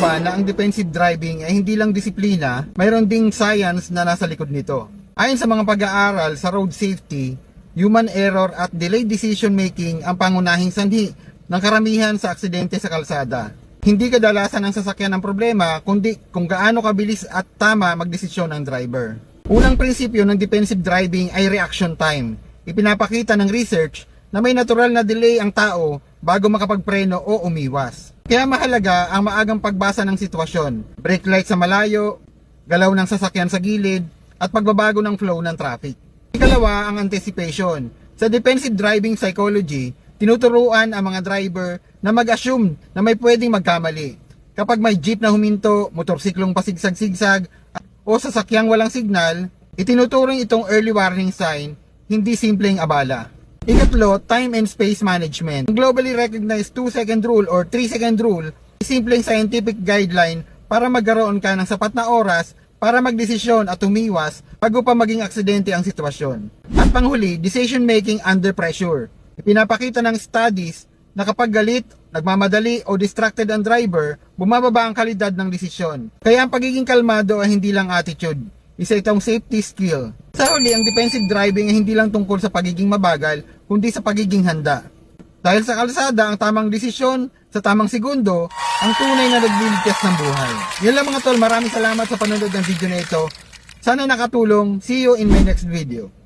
ba na ang defensive driving ay hindi lang disiplina, mayroon ding science na nasa likod nito. Ayon sa mga pag-aaral sa road safety, human error at delayed decision making ang pangunahing sanhi ng karamihan sa aksidente sa kalsada. Hindi kadalasan ng sasakyan ang problema, kundi kung gaano kabilis at tama magdesisyon ang driver. Unang prinsipyo ng defensive driving ay reaction time. Ipinapakita ng research na may natural na delay ang tao bago makapagpreno o umiwas. Kaya mahalaga ang maagang pagbasa ng sitwasyon, brake light sa malayo, galaw ng sasakyan sa gilid, at pagbabago ng flow ng traffic. Ikalawa, ang anticipation. Sa defensive driving psychology, tinuturuan ang mga driver na mag-assume na may pwedeng magkamali. Kapag may jeep na huminto, motorsiklong pasigsag-sigsag, o sasakyang walang signal, itinuturing itong early warning sign, hindi simpleng abala. Ikatlo, time and space management. Ang globally recognized 2-second rule or 3-second rule ay simpleng scientific guideline para magkaroon ka ng sapat na oras para magdesisyon at umiwas bago pa maging aksidente ang sitwasyon. At panghuli, decision making under pressure. Ipinapakita ng studies na kapag galit, nagmamadali o distracted ang driver, bumababa ang kalidad ng desisyon. Kaya ang pagiging kalmado ay hindi lang attitude, isa itong safety skill. Sa huli, ang defensive driving ay hindi lang tungkol sa pagiging mabagal, kundi sa pagiging handa. Dahil sa kalsada, ang tamang desisyon sa tamang segundo, ang tunay na nagliligtas ng buhay. Yan lang mga tol, maraming salamat sa panonood ng video na ito. Sana nakatulong. See you in my next video.